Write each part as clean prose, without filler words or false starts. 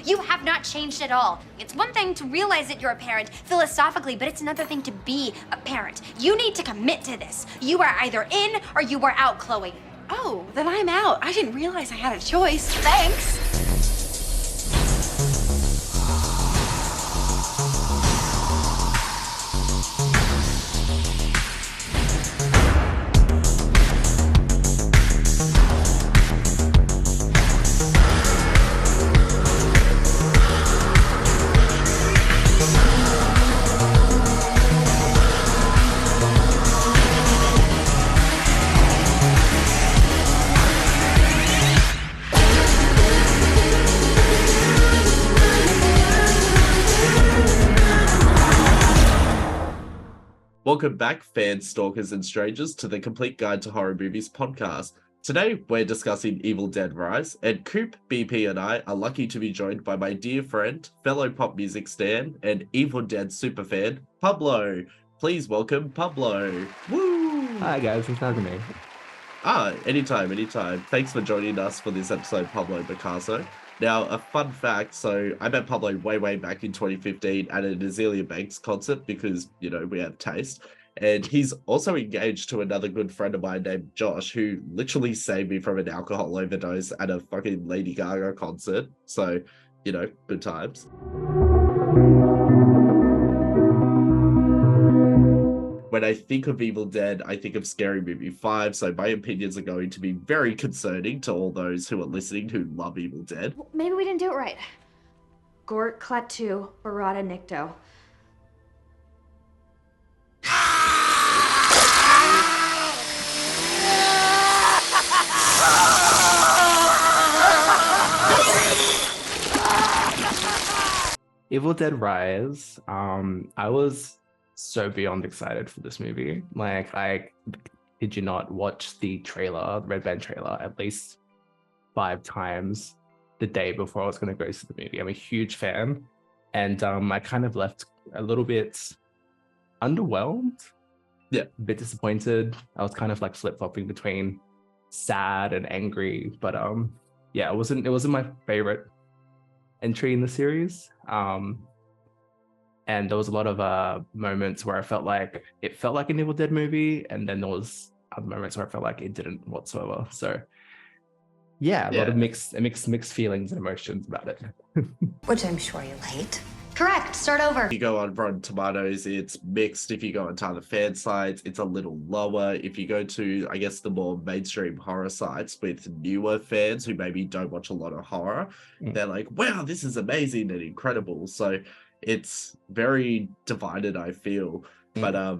You have not changed at all. It's one thing to realize that you're a parent philosophically, but it's another thing to be a parent. You need to commit to this. You are either in or you are out, Chloe. Oh, then I'm out. I didn't realize I had a choice. Thanks. Welcome back, fans, stalkers, and strangers, to the Complete Guide to Horror Movies podcast. Today, we're discussing Evil Dead Rise, and Coop, BP, and I are lucky to be joined by my dear friend, fellow pop music stan, and Evil Dead superfan, Pablo. Please welcome Pablo. Woo! Hi guys, thanks for having me. Anytime. Thanks for joining us for this episode, Pablo Picasso. Now, a fun fact, so I met Pablo way back in 2015 at an Azealia Banks concert because, you know, we have taste. And he's also engaged to another good friend of mine named Josh, who literally saved me from an alcohol overdose at a fucking Lady Gaga concert. So, you know, good times. When I think of Evil Dead, I think of Scary Movie 5, so my opinions are going to be very concerning to all those who are listening who love Evil Dead. Well, maybe we didn't do it right. Gort Klaatu Barada Nikto. Evil Dead Rise. I was so beyond excited for this movie. Like, I did you not watch the trailer, the Red Band trailer, at least 5 times the day before I was going to go see the movie. I'm a huge fan, and I kind of left a little bit underwhelmed. Yeah, a bit disappointed. I was kind of like flip-flopping between sad and angry, but yeah, it wasn't my favorite entry in the series. And there was a lot of moments where I felt like it felt like an Evil Dead movie, and then there was other moments where I felt like it didn't whatsoever. So yeah, a lot of mixed feelings and emotions about it. Which I'm sure you hate. Correct. Start over. If you go on Rotten Tomatoes, it's mixed. If you go onto other fan sites, it's a little lower. If you go to, I guess, the more mainstream horror sites with newer fans who maybe don't watch a lot of horror, they're like, wow, this is amazing and incredible. So it's very divided, I feel. But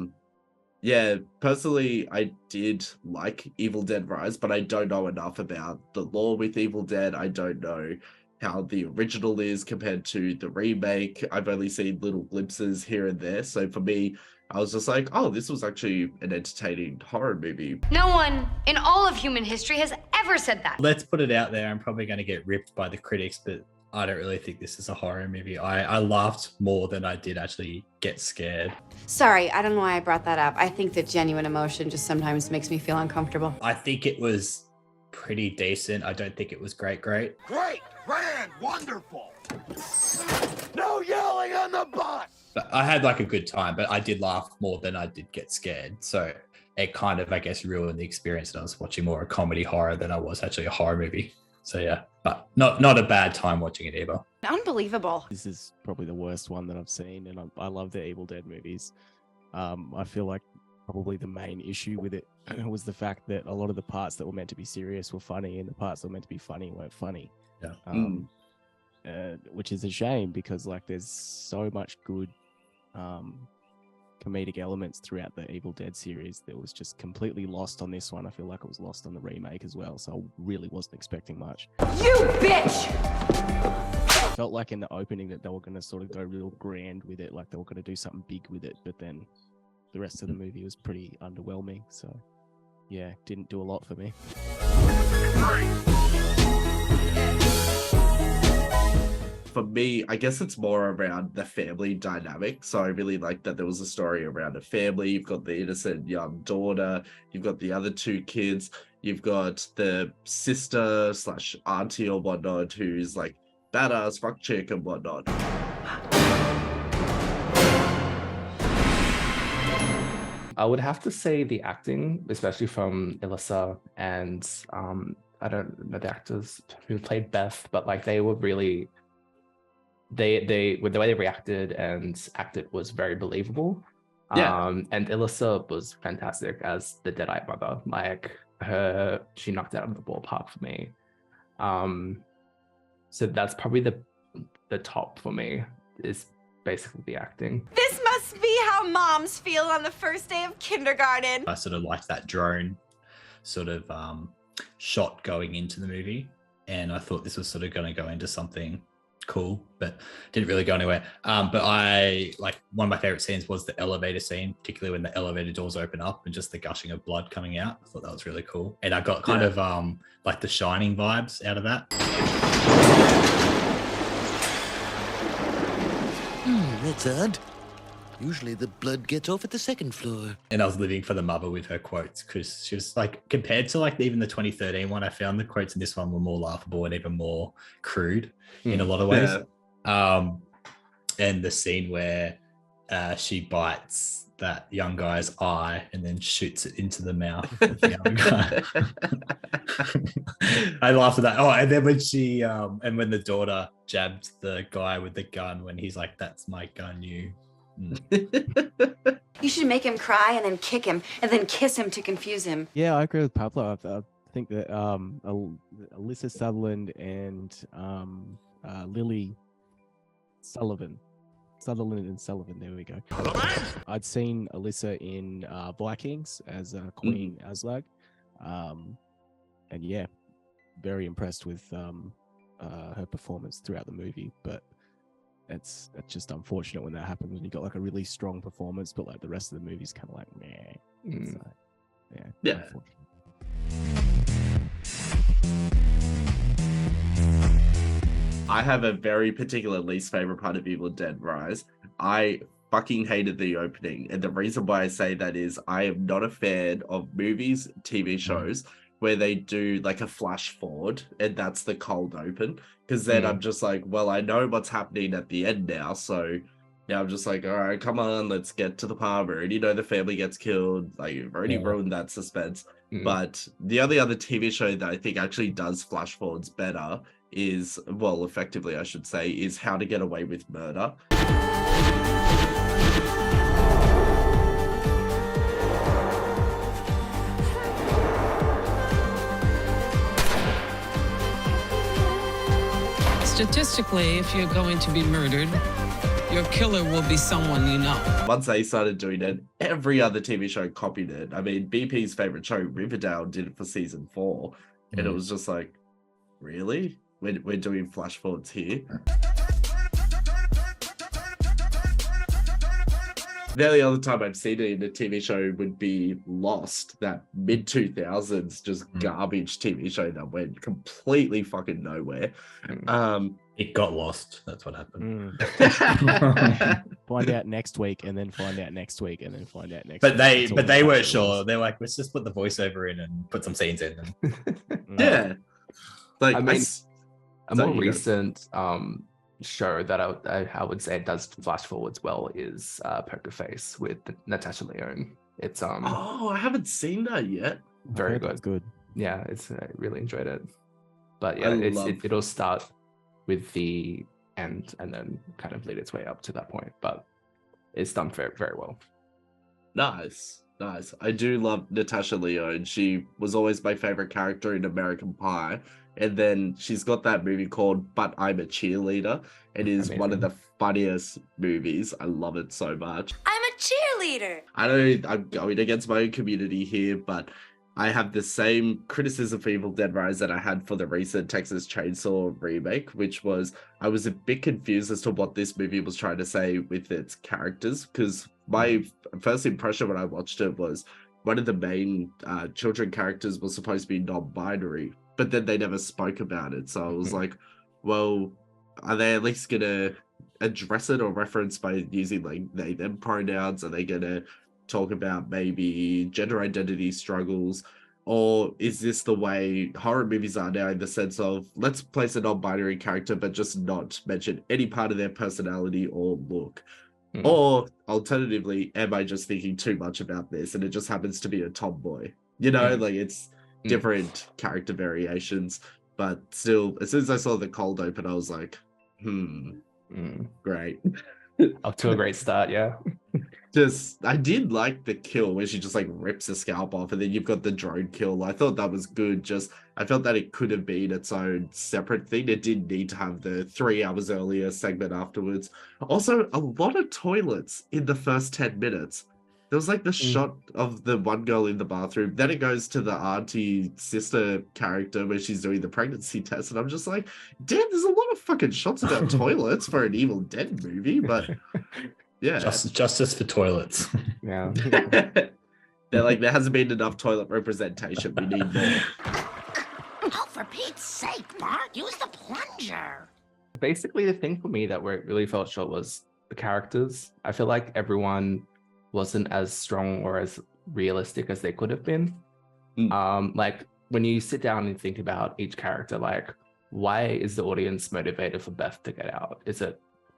yeah, personally, I did like Evil Dead Rise, but I don't know enough about the lore with Evil Dead. I don't know how the original is compared to the remake. I've only seen little glimpses here and there. So for me, I was just like, oh, this was actually an entertaining horror movie. No one in all of human history has ever said that. Let's put it out there. I'm probably going to get ripped by the critics, but I don't really think this is a horror movie. I laughed more than I did actually get scared. Sorry, I don't know why I brought that up. I think that genuine emotion just sometimes makes me feel uncomfortable. I think it was pretty decent. I don't think it was great. Great, grand, wonderful. No yelling on the bus. But I had like a good time, but I did laugh more than I did get scared. So it kind of, I guess, ruined the experience. And I was watching more a comedy horror than I was actually a horror movie. So yeah, but not a bad time watching it either. Unbelievable. This is probably the worst one that I've seen, and I love the Evil Dead movies. I feel like probably the main issue with it was the fact that a lot of the parts that were meant to be serious were funny, and the parts that were meant to be funny weren't funny. Yeah. Which is a shame because like there's so much good comedic elements throughout the Evil Dead series that was just completely lost on this one. I feel like it was lost on the remake as well, so I really wasn't expecting much. You bitch! I felt like in the opening that they were going to sort of go real grand with it, like they were going to do something big with it, but then the rest of the movie was pretty underwhelming, so yeah, didn't do a lot for me. For me, I guess it's more around the family dynamic. So I really like that there was a story around a family. You've got the innocent young daughter, you've got the other 2 kids, you've got the sister slash auntie or whatnot who's like badass fuck chick and whatnot. I would have to say the acting, especially from Alyssa and I don't know the actors who played Beth, but like they were really they with the way they reacted and acted was very believable. Yeah. And Alyssa was fantastic as the Deadite mother. Like she knocked it out of the ballpark for me. So that's probably the top for me is basically the acting. This must be how moms feel on the first day of kindergarten. I sort of liked that drone sort of shot going into the movie, and I thought this was sort of going to go into something cool, but didn't really go anywhere. But I like one of my favorite scenes was the elevator scene, particularly when the elevator doors open up and just the gushing of blood coming out. I thought that was really cool, and I got kind of like the Shining vibes out of that. That's odd. Usually the blood gets off at the second floor. And I was living for the mother with her quotes because she was like, compared to like even the 2013 one, I found the quotes in this one were more laughable and even more crude in a lot of ways. Yeah. And the scene where she bites that young guy's eye and then shoots it into the mouth of the young guy. I laughed at that. Oh, and then when she and when the daughter jabbed the guy with the gun when he's like, "That's my gun, you." You should make him cry and then kick him and then kiss him to confuse him. Yeah, I agree with Pablo. I think that Alyssa Sutherland and Lily Sutherland and Sullivan. There we go. I'd seen Alyssa in Vikings as Queen Aslag, and yeah, very impressed with her performance throughout the movie. But it's just unfortunate when that happens, when you got like a really strong performance, but like the rest of the movie's kind of like meh. So, yeah. I have a very particular least favorite part of Evil Dead Rise. I fucking hated the opening. And the reason why I say that is I am not a fan of movies, TV shows, where they do like a flash forward and that's the cold open. Because then I'm just like, well, I know what's happening at the end now. So yeah, I'm just like, all right, come on, let's get to the part. We already know the family gets killed. Like, you've already ruined that suspense. But the only other TV show that I think actually does flash forwards better is, well, effectively, I should say, is How to Get Away with Murder. Statistically, if you're going to be murdered, your killer will be someone you know. Once they started doing it, every other TV show copied it. I mean, BP's favorite show, Riverdale, did it for season 4. And it was just like, really? We're doing flash forwards here? The only other time I've seen it in a TV show would be Lost, that mid-2000s just garbage TV show that went completely fucking nowhere. It got lost. That's what happened. Find out next week, and then find out next week, and then find out next But week. they weren't sure. They're like, let's just put the voiceover in and put some scenes in. Yeah. Like, I mean, a more you go. recent show that I would say does flash forwards well is Poker Face with Natasha Lyonne. It's Oh, I haven't seen that yet. very good. That's good. Yeah, I really enjoyed it. But yeah, it'll start with the end and then kind of lead its way up to that point. But it's done very, very well. Nice. I do love Natasha Lyonne. She was always my favorite character in American Pie. And then she's got that movie called But I'm a Cheerleader. It is one of the funniest movies. I love it so much. I'm a cheerleader. I'm going against my own community here, but I have the same criticism for Evil Dead Rise that I had for the recent Texas Chainsaw remake, which was I was a bit confused as to what this movie was trying to say with its characters, because my first impression when I watched it was one of the main children characters was supposed to be non-binary, but then they never spoke about it. So I was like, well, are they at least gonna address it or reference by using like they them pronouns? Are they gonna talk about maybe gender identity struggles? Or is this the way horror movies are now, in the sense of let's place a non-binary character but just not mention any part of their personality or look? Or alternatively, am I just thinking too much about this and it just happens to be a tomboy? You know, like it's different character variations, but still, as soon as I saw the cold open, I was like, great. Up to a great start, yeah. I did like the kill where she just like rips the scalp off, and then you've got the drone kill. I thought that was good. I felt that it could have been its own separate thing. It didn't need to have the 3 hours earlier segment afterwards. Also, a lot of toilets in the first 10 minutes. There was like the shot of the one girl in the bathroom. Then it goes to the auntie sister character where she's doing the pregnancy test. And I'm just like, damn, there's a lot of fucking shots about toilets for an Evil Dead movie. But yeah. Justice for toilets. Yeah. They're like, there hasn't been enough toilet representation. We need more. Oh, for Pete's sake, Bart, use the plunger. Basically, the thing for me that where it really felt short was the characters. I feel like everyone wasn't as strong or as realistic as they could have been. Like when you sit down and think about each character, like why is the audience motivated for Beth to get out?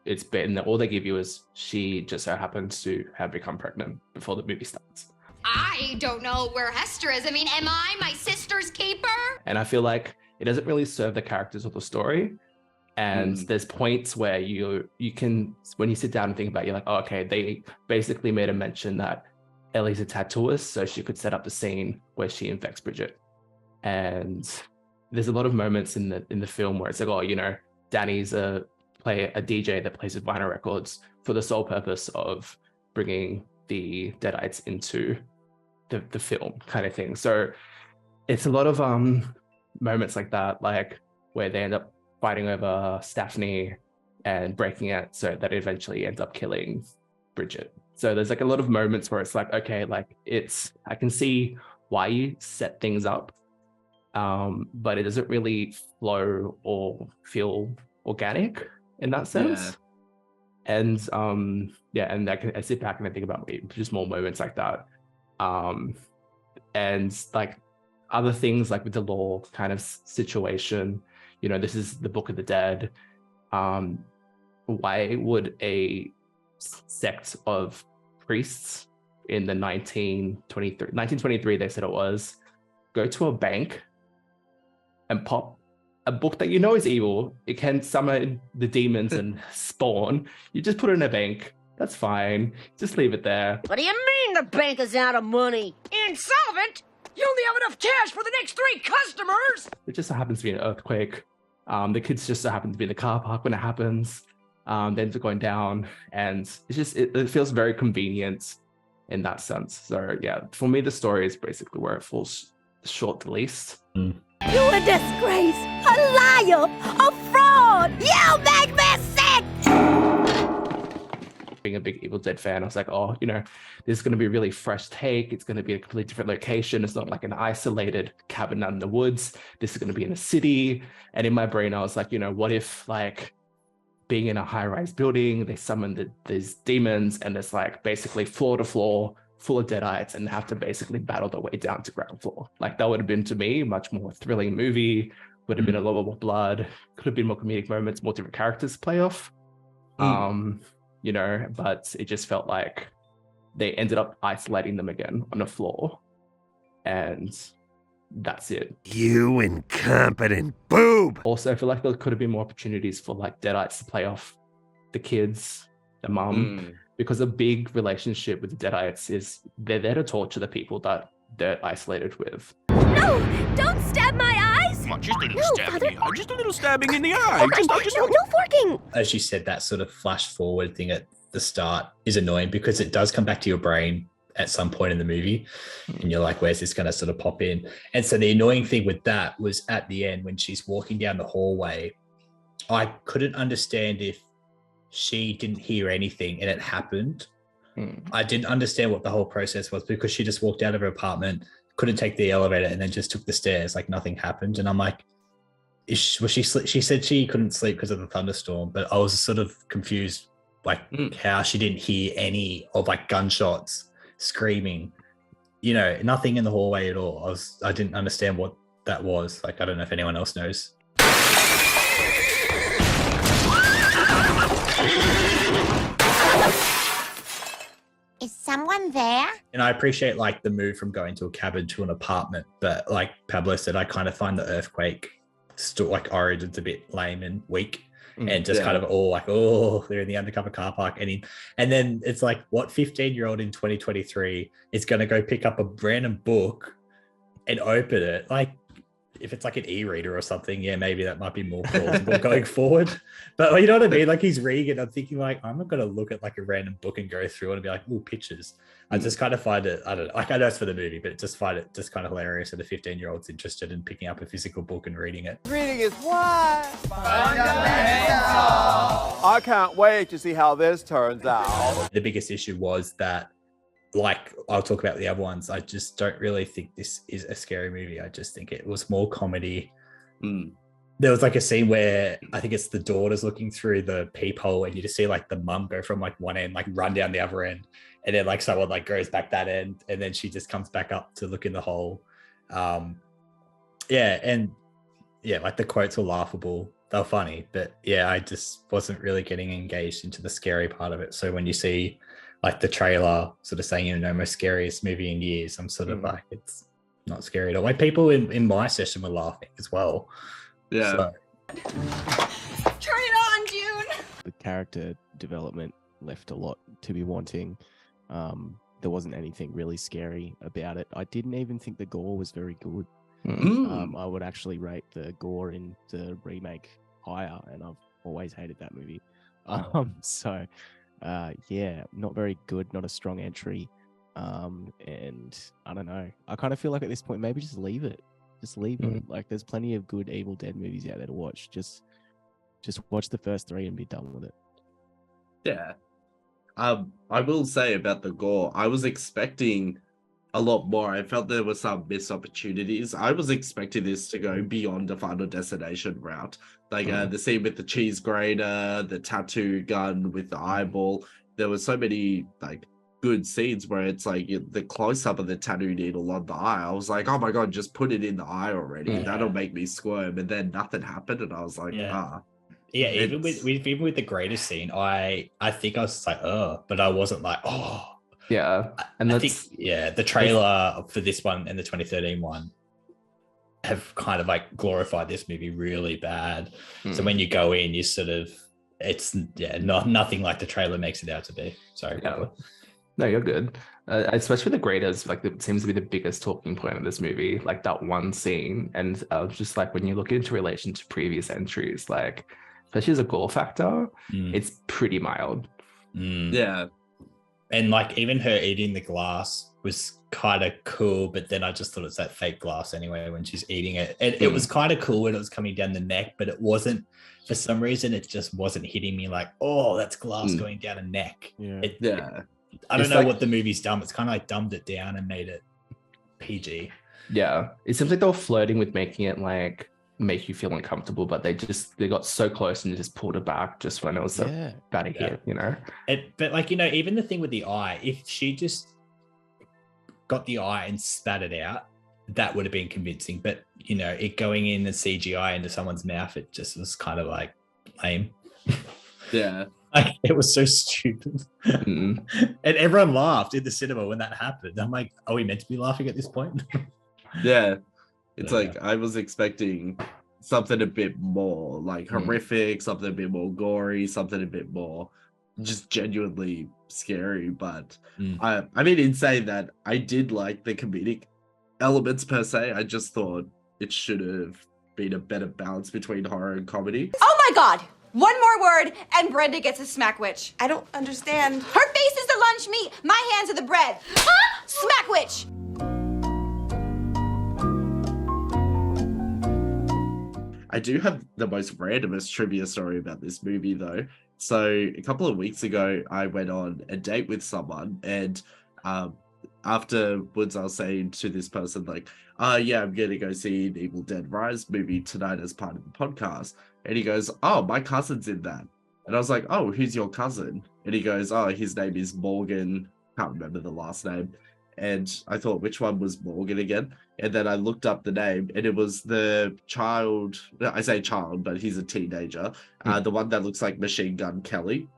It's been all they give you is she just so happens to have become pregnant before the movie starts. I don't know where Hester is. I mean, am I my sister's keeper? And I feel like it doesn't really serve the characters or the story. And there's points where you can, when you sit down and think about it, you're like, oh, okay, they basically made a mention that Ellie's a tattooist, so she could set up the scene where she infects Bridget. And there's a lot of moments in the film where it's like, oh, you know, Danny's a DJ that plays with vinyl records for the sole purpose of bringing the Deadites into the film kind of thing. So it's a lot of moments like that, like where they end up fighting over Stephanie and breaking it so that it eventually ends up killing Bridget. So there's like a lot of moments where it's like, okay, like I can see why you set things up, but it doesn't really flow or feel organic in that sense. Yeah. And and I sit back and I think about just more moments like that. And like other things like with the law kind of situation, you know, this is the Book of the Dead. Why would a sect of priests in the 1923, they said it was, go to a bank and pop a book that you know is evil? It can summon the demons and spawn. You just put it in a bank. That's fine. Just leave it there. What do you mean the bank is out of money? Insolvent? You only have enough cash for the next 3 customers! It just so happens to be an earthquake. The kids just so happen to be in the car park when it happens. Then they're going down, and it's just it feels very convenient in that sense. So yeah, for me, the story is basically where it falls short the least. You a disgrace, a liar, a fraud. You make me sick. Being a big Evil Dead fan, I was like, oh, you know, this is going to be a really fresh take. It's going to be a completely different location. It's not like an isolated cabin out in the woods. This is going to be in a city. And in my brain, I was like, you know, what if like being in a high-rise building, they summon these demons and it's like basically floor to floor full of Deadites and have to basically battle their way down to ground floor. Like that would have been, to me, much more thrilling movie. Would have been a lot more blood. Could have been more comedic moments, more different characters to play off. You know, but it just felt like they ended up isolating them again on the floor. And that's it. You incompetent boob! Also, I feel like there could have been more opportunities for like Deadites to play off the kids, the mum, because a big relationship with the Deadites is they're there to torture the people that they're isolated with. No! Don't stab my eyes! Come on, just a little stabbing in the eye. Just a little stabbing in the eye. No forking! As you said, that sort of flash forward thing at the start is annoying because it does come back to your brain at some point in the movie and you're like, where's this going to sort of pop in? And so the annoying thing with that was at the end when she's walking down the hallway, I couldn't understand if she didn't hear anything and it happened. I didn't understand what the whole process was because she just walked out of her apartment, couldn't take the elevator and then just took the stairs like nothing happened. And I'm like, she said she couldn't sleep because of the thunderstorm, but I was sort of confused like how she didn't hear any of like gunshots, screaming. you know, nothing in the hallway at all. I didn't understand what that was. Like, I don't know if anyone else knows. Is someone there? And I appreciate like the move from going to a cabin to an apartment, but like Pablo said, I kind of find the earthquake still like origins a bit lame and weak. And just kind of all like, oh, they're in the undercover car park. And then it's like, what 15-year-old in 2023 is going to go pick up a random book and open it? Like, if it's like an e-reader or something, yeah, maybe that might be more plausible going forward. But you know what I mean? Like, he's reading, I'm thinking like, I'm not going to look at like a random book and go through it and be like, oh, pictures. I just kind of find it, I don't know, like I know it's for the movie, but just find it just kind of hilarious that a 15-year-old's interested in picking up a physical book and reading it. Reading is what? I can't wait to see how this turns out. The biggest issue was that, like I'll talk about the other ones, I just don't really think this is a scary movie. I just think it was more comedy. There was like a scene where I think it's the daughter's looking through the peephole and you just see like the mum go from like one end, like run down the other end. And then like someone like goes back that end and then she just comes back up to look in the hole. Like the quotes were laughable. They were funny, but yeah, I just wasn't really getting engaged into the scary part of it. So when you see like the trailer sort of saying, you know, most scariest movie in years, I'm sort of like, it's not scary at all. Like people in my session were laughing as well. Yeah. So. Turn it on, June. The character development left a lot to be wanting. There wasn't anything really scary about it. I didn't even think the gore was very good. I would actually rate the gore in the remake higher, and I've always hated that movie. Not very good, not a strong entry. And I don't know. I kind of feel like at this point, maybe just leave it. Just leave it. Like, there's plenty of good Evil Dead movies out there to watch. Just watch the first 3 and be done with it. Yeah. I will say about the gore, I was expecting a lot more. I felt there were some missed opportunities. I was expecting this to go beyond the Final Destination route. Like the scene with the cheese grater, the tattoo gun with the eyeball. There were so many like good scenes where it's like the close-up of the tattoo needle on the eye. I was like, oh my god, just put it in the eye already. That'll make me squirm. And then nothing happened, and I was like, Yeah, even with the greatest scene, I think I was just like, oh, but I wasn't like, oh. Yeah. And I think, the trailer for this one and the 2013 one have kind of like glorified this movie really bad. So when you go in, you sort of, it's nothing like the trailer makes it out to be. Sorry. Yeah. No, you're good. Especially the graders, like it seems to be the biggest talking point of this movie, like that one scene. And just like when you look into relation to previous entries, like especially as a gore factor, it's pretty mild. Yeah. And like even her eating the glass was kind of cool, but then I just thought it's that fake glass anyway when she's eating it. And it was kind of cool when it was coming down the neck, but it wasn't, for some reason, it just wasn't hitting me like, oh, that's glass going down a neck. I don't know what the movie's done. It's kind of like dumbed it down and made it PG. Yeah. It seems like they were flirting with making it like make you feel uncomfortable, but they got so close and just pulled it back just when it was about to hit, you know? But like, you know, even the thing with the eye, if she just got the eye and spat it out, that would have been convincing. But, you know, it going in the CGI into someone's mouth, it just was kind of like lame. Yeah. Like, it was so stupid. And everyone laughed in the cinema when that happened. I'm like, are we meant to be laughing at this point? Yeah. It's like I was expecting something a bit more like horrific, something a bit more gory, something a bit more just genuinely scary. But I mean, in saying that, I did like the comedic elements per se. I just thought it should have been a better balance between horror and comedy. Oh my god! One more word, and Brenda gets a smack witch. I don't understand. Her face is the lunch meat. My hands are the bread. Huh? Smack witch! I do have the most randomest trivia story about this movie, though. So a couple of weeks ago, I went on a date with someone, and afterwards, I was saying to this person, like, yeah, I'm going to go see an Evil Dead Rise movie tonight as part of the podcast. And he goes, oh, my cousin's in that. And I was like, oh, who's your cousin? And he goes, oh, his name is Morgan. Can't remember the last name. and I thought, which one was Morgan again? And then I looked up the name, and it was the child. I say child, but he's a teenager. The one that looks like Machine Gun Kelly.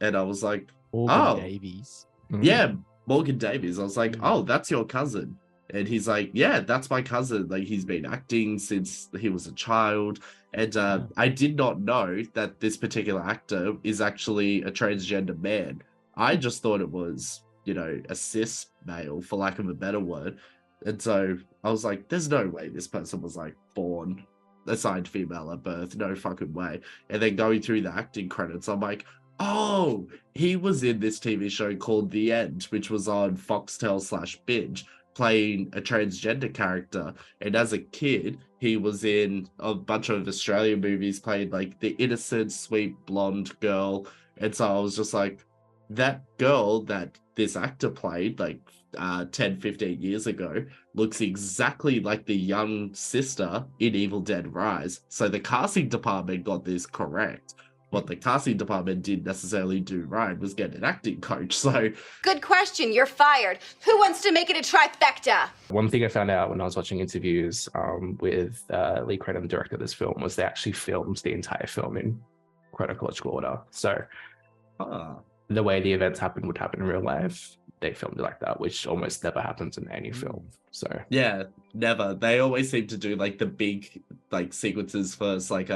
And I was like, Morgan Davies. yeah, Morgan Davies. I was like, oh, that's your cousin. And he's like, yeah, that's my cousin. Like, he's been acting since he was a child. And I did not know that this particular actor is actually a transgender man. I just thought it was, you know, a cis male, for lack of a better word. And so I was like, there's no way this person was like born assigned female at birth. No fucking way. And then going through the acting credits, I'm like, oh, he was in this TV show called The End, which was on Foxtel/Binge, playing a transgender character. And as a kid, he was in a bunch of Australian movies, playing like the innocent, sweet, blonde girl. And so I was just like, that girl that this actor played like 10, 15 years ago looks exactly like the young sister in Evil Dead Rise. So the casting department got this correct. What the casting department didn't necessarily do right was get an acting coach. So Good question. You're fired. Who wants to make it a trifecta? One thing I found out when I was watching interviews with Lee Crennan, the director of this film, was they actually filmed the entire film in chronological order. So the way the events would happen in real life, they filmed it like that, which almost never happens in any film. So yeah, never. They always seem to do like the big like sequences first, like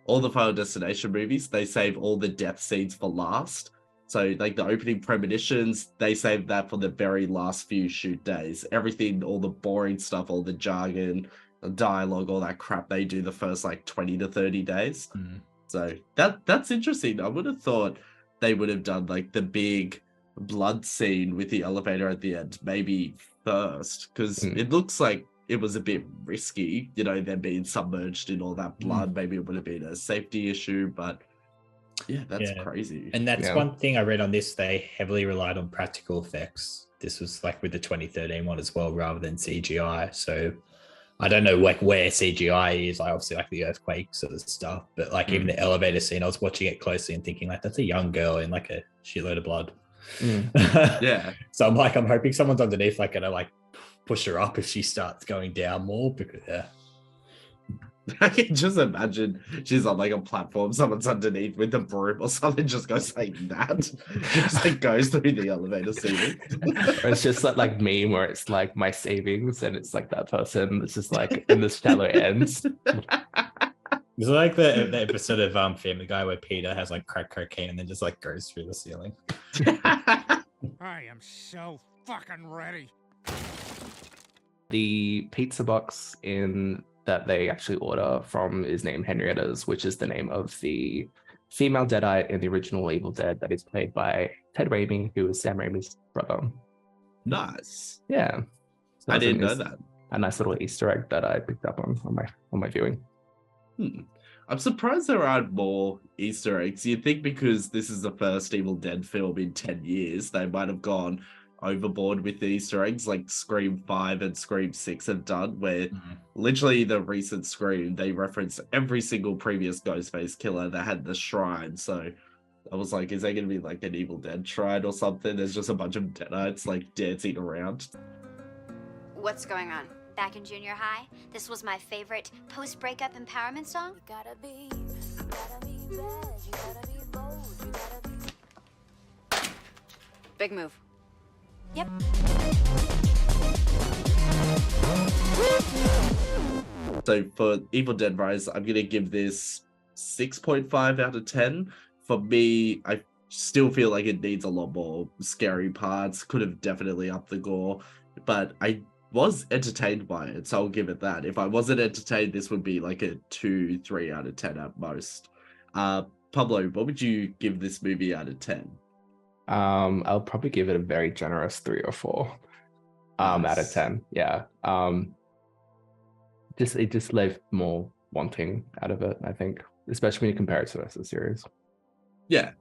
all the Final Destination movies, they save all the death scenes for last. So like the opening premonitions, they save that for the very last few shoot days. Everything, all the boring stuff, all the jargon, the dialogue, all that crap, they do the first like 20 to 30 days. So that's interesting. I would have thought they would have done like the big blood scene with the elevator at the end maybe first, because it looks like it was a bit risky, you know, them being submerged in all that blood. Maybe it would have been a safety issue, but yeah, that's crazy. And that's one thing I read on this. They heavily relied on practical effects. This was like with the 2013 one as well, rather than CGI. So I don't know like where CGI is, like obviously like the earthquake sort of stuff, but like even the elevator scene, I was watching it closely and thinking like, that's a young girl in like a shitload of blood. Yeah. So I'm like, I'm hoping someone's underneath like gonna like push her up if she starts going down more, because I can just imagine she's on like a platform, someone's underneath with a broom or something, just goes like that. Just like goes through the elevator scene. Or it's just that like meme where it's like my savings and it's like that person that's just like in the shallow ends. It's like the episode of Family Guy where Peter has like crack cocaine and then just like goes through the ceiling. I am so fucking ready. The pizza box in that they actually order from is named Henrietta's, which is the name of the female Deadite in the original Evil Dead that is played by Ted Raimi, who is Sam Raimi's brother. Nice. Yeah. So I didn't know that. A nice little Easter egg that I picked up on my viewing. I'm surprised there aren't more Easter eggs. You'd think because this is the first Evil Dead film in 10 years, they might have gone overboard with the Easter eggs like Scream 5 and Scream 6 have done, where literally the recent Scream, they reference every single previous Ghostface killer that had the shrine. So I was like, is there going to be like an Evil Dead shrine or something? There's just a bunch of Deadites like dancing around. What's going on? Back in junior high, this was my favorite post-breakup empowerment song. You gotta be bad, you gotta be bold, you gotta be... Big move. Yep. So for Evil Dead Rise, I'm going to give this 6.5 out of 10. For me, I still feel like it needs a lot more scary parts. Could have definitely upped the gore, but I was entertained by it, so I'll give it that. If I wasn't entertained, this would be like a 2-3 out of 10 at most. Pablo, what would you give this movie out of 10? I'll probably give it a very generous 3 or 4 out of 10. Yeah. It just left more wanting out of it, I think, especially when you compare it to the rest of the series. Yeah.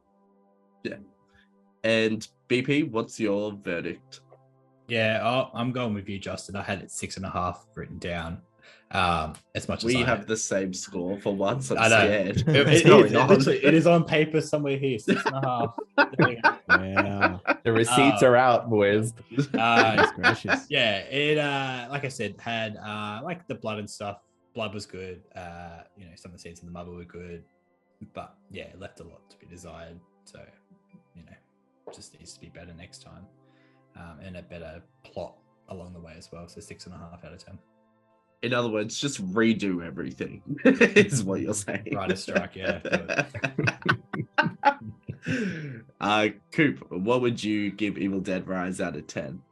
And BP, what's your verdict? Yeah, I'm going with you, Justin. I had it 6.5 written down. as much as We I have the same score for once. I'm I know. scared. It is on paper somewhere here. 6.5. Wow. The receipts are out, boys. Goodness gracious. Yeah, it like I said, had like the blood and stuff. Blood was good. Some of the scenes in the mother were good, but yeah, it left a lot to be desired. So, just needs to be better next time, and a better plot along the way as well. So 6.5 out of 10. In other words, just redo everything. Is what you're saying. Right, a strike, yeah. Coop, what would you give Evil Dead Rise out of 10?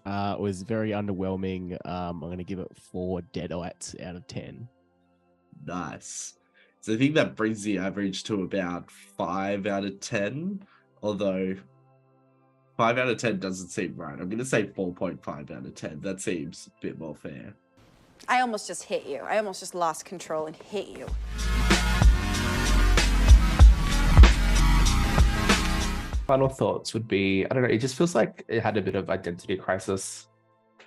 It was very underwhelming. I'm going to give it 4 Deadites out of 10. Nice. So I think that brings the average to about 5 out of 10. Although 5 out of 10 doesn't seem right. I'm going to say 4.5 out of 10. That seems a bit more fair. I almost just hit you. I almost just lost control and hit you. Final thoughts would be, I don't know, it just feels like it had a bit of identity crisis.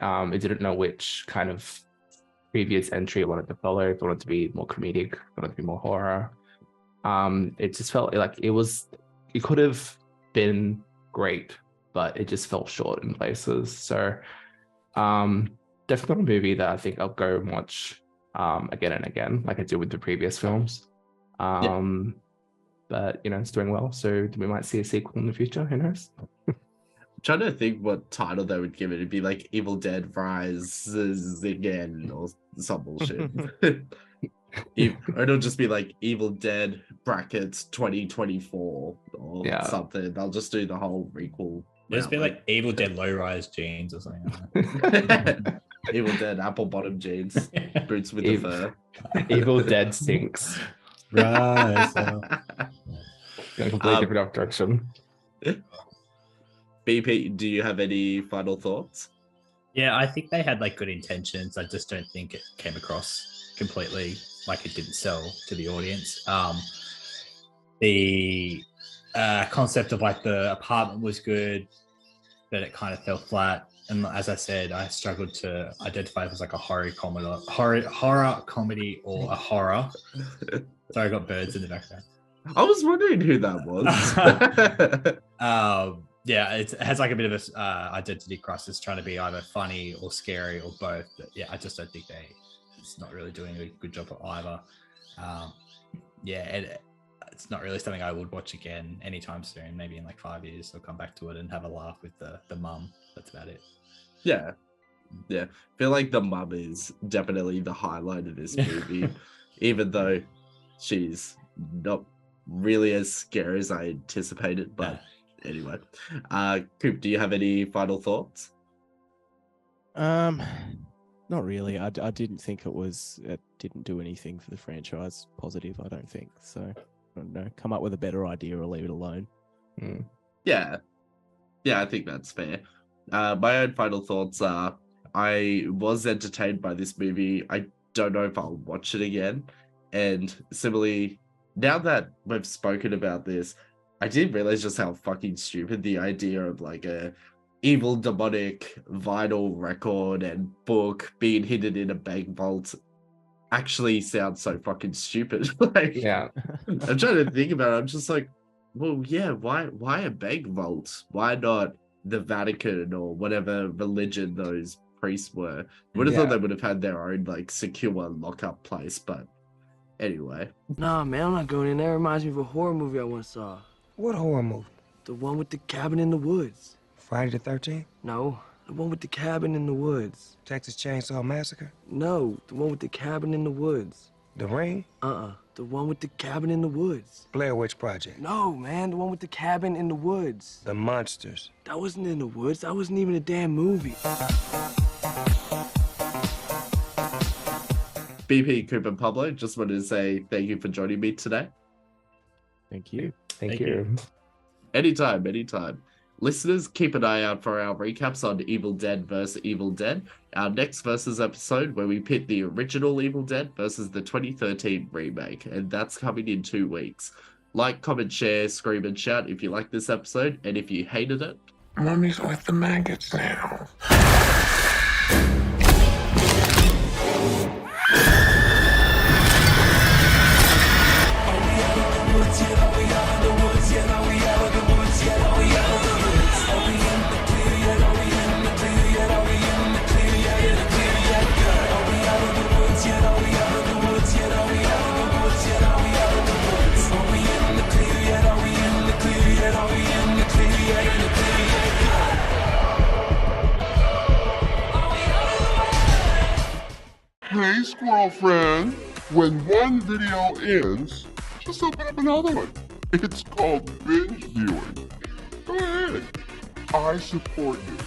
It didn't know which kind of previous entry it wanted to follow. If it wanted to be more comedic, it wanted to be more horror. It just felt like it could have been great, but it just fell short in places. So definitely not a movie that I think I'll go and watch again and again, like I did with the previous films. But it's doing well, so we might see a sequel in the future. Who knows? I'm trying to think what title they would give it. It'd be like Evil Dead Rises Again or some bullshit. It'll just be like Evil Dead brackets 2024 or something. They'll just do the whole requel. It'll just be like Evil Dead Low Rise Jeans or something. Evil Dead apple bottom jeans, boots with the fur. Evil Dead Stinks. Right. In a completely different direction. BP, do you have any final thoughts? Yeah, I think they had like good intentions. I just don't think it came across completely like it didn't sell to the audience. The concept of like the apartment was good, but it kind of fell flat. And as I said, I struggled to identify if it was like a horror comedy or a horror. Sorry, I got birds in the background. I was wondering who that was. Yeah, it has like a bit of a identity crisis, trying to be either funny or scary or both. But yeah, I just don't think it's not really doing a good job of either. It's not really something I would watch again anytime soon. Maybe in like 5 years, I'll come back to it and have a laugh with the mum. That's about it. Yeah. I feel like the mum is definitely the highlight of this movie, even though she's not really as scary as I anticipated. But anyway, Coop, do you have any final thoughts? Not really. I didn't think it didn't do anything for the franchise positive, I don't think. So, I don't know. Come up with a better idea or leave it alone. Yeah, I think that's fair. My own final thoughts are, I was entertained by this movie. I don't know if I'll watch it again. And similarly, now that we've spoken about this, I didn't realize just how fucking stupid the idea of like a evil demonic vinyl record and book being hidden in a bank vault actually sounds so fucking stupid. I'm trying to think about it. I'm just like, well, yeah, why a bank vault? Why not the Vatican or whatever religion those priests were? I would have thought they would have had their own like secure lockup place, but anyway. Nah, man, I'm not going in there. It reminds me of a horror movie I once saw. What horror movie? The one with the cabin in the woods. Friday the 13th? No, the one with the cabin in the woods. Texas Chainsaw Massacre? No, the one with the cabin in the woods. The Ring? The one with the cabin in the woods. Blair Witch Project? No, man, the one with the cabin in the woods. The Monsters? That wasn't in the woods. That wasn't even a damn movie. BP, Coop, and Pablo, just wanted to say thank you for joining me today. Thank you. Thank you. Anytime. Listeners, keep an eye out for our recaps on Evil Dead vs. Evil Dead, our next Versus episode where we pit the original Evil Dead versus the 2013 remake, and that's coming in 2 weeks. Like, comment, share, scream, and shout if you like this episode, and if you hated it... Mommy's with the maggots now. Hey, squirrel friend. When one video ends, just open up another one. It's called binge viewing. Go ahead. I support you.